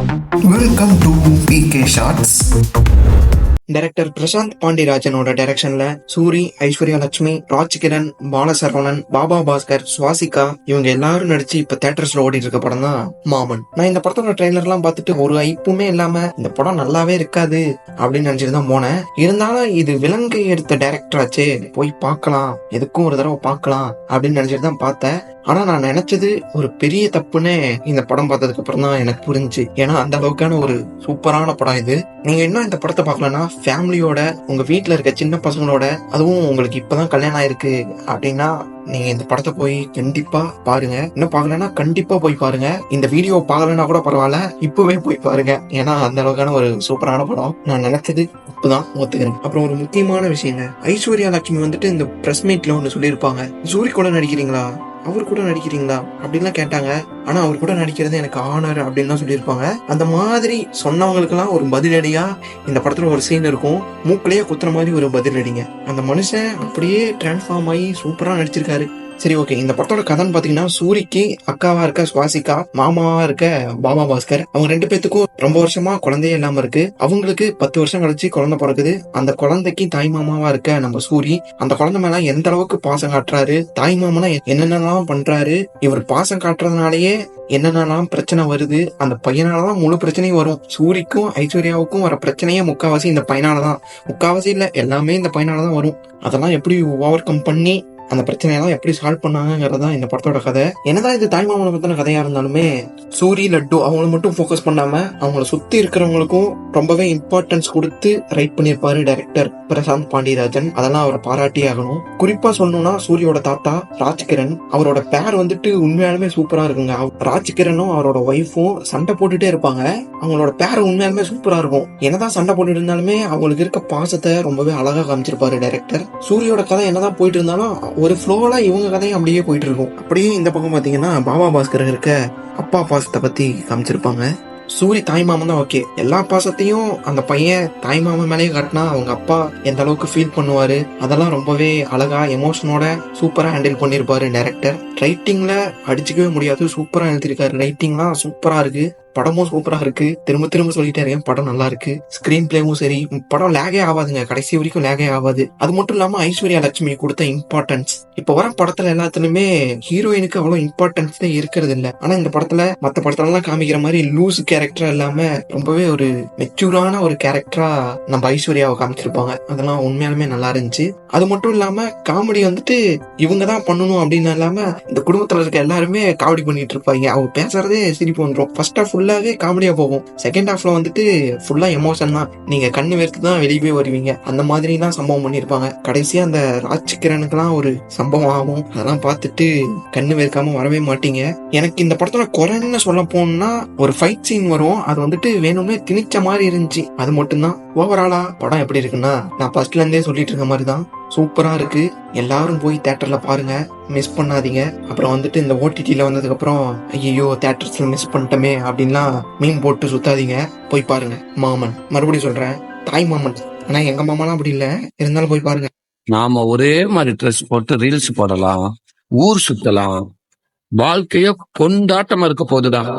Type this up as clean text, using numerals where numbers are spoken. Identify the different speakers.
Speaker 1: Welcome to PK shorts.
Speaker 2: Director Prashanth பாண்டிராஜனோட டைரக்ஷன்ல சூரி, ஐஸ்வர்யா லட்சுமி, ராஜ்கிரண், பாலசரவணன், பாபா பாஸ்கர், சுவாசிகா இவங்க எல்லாரும் நடிச்சு இப்ப தியேட்டர்ஸ்ல ஓடி இருக்க படம் தான் மாமன். நான் இந்த படத்தோட ட்ரெய்லர் எல்லாம் பார்த்துட்டு ஒரு ஐப்புமே இல்லாம இந்த படம் நல்லாவே இருக்காது அப்படின்னு நினைச்சிட்டு தான் போனேன். இருந்தாலும் இது விலங்கை எடுத்த டைரக்டர் ஆச்சே, போய் பார்க்கலாம், எதுக்கும் ஒரு தடவை பார்க்கலாம் அப்படின்னு நினைச்சிட்டு தான் பார்த்தேன். ஆனா நான் நினைச்சது ஒரு பெரிய தப்புன்னு இந்த படம் பார்த்ததுக்கு அப்புறம் தான் எனக்கு புரிஞ்சுச்சு. ஏன்னா அந்த அளவுக்கான ஒரு சூப்பரான படம் இது. நீங்க இன்னும் இந்த படத்தை பார்க்கலன்னா ஃபேமிலியோட, உங்க வீட்டுல இருக்க சின்ன பசங்களோட, அதுவும் உங்களுக்கு இப்பதான் கல்யாணம் ஆயிருக்கு அப்படின்னா நீங்க இந்த படத்தை போய் கண்டிப்பா பாருங்க. இன்னும் பார்க்கலன்னா கண்டிப்பா போய் பாருங்க. இந்த வீடியோ பார்க்கலன்னா கூட பரவாயில்ல, இப்பவே போய் பாருங்க. ஏன்னா அந்த அளவுக்கான ஒரு சூப்பரான படம். நான் நினைச்சது இப்பதான் ஒத்துக்கிறேன். அப்புறம் ஒரு முக்கியமான விஷயங்க, ஐஸ்வர்யா லட்சுமி வந்துட்டு இந்த பிரஸ் மீட்ல ஒண்ணு சொல்லியிருப்பாங்க, சூரி கூட நடிக்கிறீங்களா, அவர் கூட நடிக்கிறீங்களா அப்படின்லாம் கேட்டாங்க. ஆனா அவர் கூட நடிக்கிறது எனக்கு ஆனர் அப்படின்னு சொல்லியிருப்பாங்க. அந்த மாதிரி சொன்னவங்களுக்கு எல்லாம் ஒரு பதிலடியா இந்த படத்துல ஒரு சீன் இருக்கும், மூக்கிலேயே குத்துற மாதிரி ஒரு பதிலடிங்க. அந்த மனுஷன் அப்படியே டிரான்ஸ்ஃபார்ம் ஆகி சூப்பரா நடிச்சிருக்காரு. சரி, ஓகே. இந்த படத்தோட கதைன்னு பாத்தீங்கன்னா, சூரிக்கு அக்காவா இருக்க சுவாசிகா, மாமாவா இருக்க பாபா பாஸ்கர், அவங்க ரெண்டு பேத்துக்கும் ரொம்ப வருஷமா குழந்தையே இல்லாம இருக்கு. அவங்களுக்கு 10 வருஷம் கழிச்சு குழந்தை பிறகுது. அந்த குழந்தைக்கு தாய் மாமாவா இருக்க நம்ம சூரி அந்த குழந்தை மேல எந்த அளவுக்கு பாசம் காட்டுறாரு, தாய் மாமனா என்னென்னலாம் பண்றாரு, இவர் பாசம் காட்டுறதுனாலயே என்னென்னலாம் பிரச்சனை வருது, அந்த பையனாலதான் முழு பிரச்சனையும் வரும். சூரிக்கும் ஐஸ்வர்யாவுக்கும் வர பிரச்சனையே முக்காவாசி இந்த பையனாலதான், முக்காவாசி இல்ல எல்லாமே இந்த பையனாலதான் வரும். அதெல்லாம் எப்படி ஓவர் கம் பண்ணி அந்த பிரச்சனையெல்லாம் எப்படி சால்வ் பண்ணாங்கிறதா இந்த படத்தோட கதை. என்னதான் இது தாய்மாமனை பத்தின கதையா இருந்தாலுமே சூரி, லட்டு அவங்கள மட்டும் போக்கஸ் பண்ணாம அவங்கள சுத்தி இருக்கிறவங்களுக்கும் ரொம்பவே இம்பார்ட்டன்ஸ் கொடுத்து ரைட் பண்ணிருப்பாரு டைரக்டர் பிரசாந்த் பாண்டிராஜன். அதெல்லாம் அவரை பாராட்டி ஆகணும். குறிப்பா சொல்லணும்னா சூரியோட தாத்தா ராஜ்கிரண், அவரோட பேர் வந்துட்டு உண்மையாலுமே சூப்பரா இருக்குங்க. ராஜ்கிரனும் அவரோட ஒய்ஃபும் சண்டை போட்டுட்டே இருப்பாங்க, அவங்களோட பேர் உண்மையாலுமே சூப்பரா இருக்கும். என்னதான் சண்டை போட்டு இருந்தாலுமே அவங்களுக்கு இருக்க பாசத்தை ரொம்பவே அழகா காமிச்சிருப்பாரு டைரக்டர். சூரியோட கதை என்னதான் போயிட்டு இருந்தாலும் ஒரு ஃப்ளோல இவங்க கதையும் அப்படியே போயிட்டு இருக்கும். அப்படியே இந்த பக்கம் பாத்தீங்கன்னா பாபா பாஸ்கர் இருக்க அப்பா பாசத்தை பத்தி காமிச்சிருப்பாங்க. சூரி தாய் மாமன் தான், ஓகே. எல்லா பாசத்தையும் அந்த பையன் தாய் மாமன் மேலேயே காட்டினா அவங்க அப்பா எந்த அளவுக்கு ஃபீல் பண்ணுவாரு, அதெல்லாம் ரொம்பவே அழகா எமோஷனோட சூப்பரா ஹேண்டில் பண்ணிருப்பாரு டைரக்டர். ரைட்டிங்ல அடிச்சுக்கவே முடியாது, சூப்பரா எழுதிருக்காரு. ரைட்டிங்லாம் சூப்பரா இருக்கு, படமும் சூப்பரா இருக்கு. திரும்ப திரும்ப சொல்லிட்டே இருக்கேன், படம் நல்லா இருக்கு. ஸ்கிரீன் பிளேவும் சரி, படம் லேகே ஆகாதுங்க, கடைசி வரைக்கும் லேகே ஆகாது. அது மட்டும் இல்லாம ஐஸ்வர்யா லட்சுமி கொடுத்த இம்பார்ட்டன்ஸ், இப்ப வர படத்துல எல்லாத்துலயுமே ஹீரோயினுக்கு அவ்வளவு இம்பார்ட்டன்ஸ் இருக்கிறது இல்ல. ஆனா இந்த படத்துல மத்த படத்துல எல்லாம் காமிக்கிற மாதிரி லூஸ் கேரக்டரா இல்லாம ரொம்பவே ஒரு மெச்சூரான ஒரு கேரக்டரா நம்ம ஐஸ்வர்யாவை காமிச்சிருப்பாங்க. அதெல்லாம் உண்மையாலுமே நல்லா இருந்துச்சு. அது மட்டும் இல்லாம காமெடி வந்துட்டு இவங்க தான் பண்ணணும் அப்படின்னு இல்லாம இந்த குடும்பத்துல இருக்க எல்லாருமே காமெடி பண்ணிட்டு இருப்பாங்க. அவங்க பேசுறதே சிரிப்பு வந்துடும். ஃபர்ஸ்ட் ஹாஃப் ஃபுல்லாவே காமெடியா போகும், செகண்ட் ஹாஃப்ல வந்துட்டு ஃபுல்லா எமோஷன் தான், நீங்க கண்ணு வேர்த்து தான் வெளியே வருவீங்க. அந்த மாதிரி எல்லாம் சம்பவம் பண்ணிருப்பாங்க. கடைசியா அந்த ராஜ்கிரனுக்கு எல்லாம் ஒரு சம்பவம் ஆகும், அதெல்லாம் பார்த்துட்டு கண்ணு வேர்க்காம வரவே மாட்டீங்க. எனக்கு இந்த படத்தோட குறைன்னு சொல்ல போனா ஒரு ஃபைட் சீன் வரும், அது வந்துட்டு வேணும்னே திணிச்ச மாதிரி இருந்துச்சு. அது மட்டும்தான். ஓவராலா படம் எப்படி இருக்குன்னா, நான் ஃபர்ஸ்ட்ல இருந்தே சொல்லிட்டு இருக்க மாதிரி தான், சூப்பரா இருக்கு. எல்லாரும் போய் தியேட்டர்ல பாருங்க, மிஸ் பண்ணாதீங்க. அப்புறம் வந்துட்டு இந்த OTTல வந்ததுக்கு அப்புறம் ஐயோ தியேட்டர்ஸ்ல மிஸ் பண்ணிட்டோமே அப்படின்லாம் மீன் போட்டு சுத்தாதீங்க, போய் பாருங்க மாமன். மறுபடியும் சொல்றேன், தாய் மாமன். ஆனா எங்க மாமாலாம் அப்படி இல்ல, இருந்தாலும் போய் பாருங்க.
Speaker 3: நாம ஒரே மாதிரி ட்ரெஸ் போட்டு ரீல்ஸ் போடலாம், ஊர் சுத்தலாம், வாழ்க்கைய கொண்டாட்டமா இருக்க போதுதான்.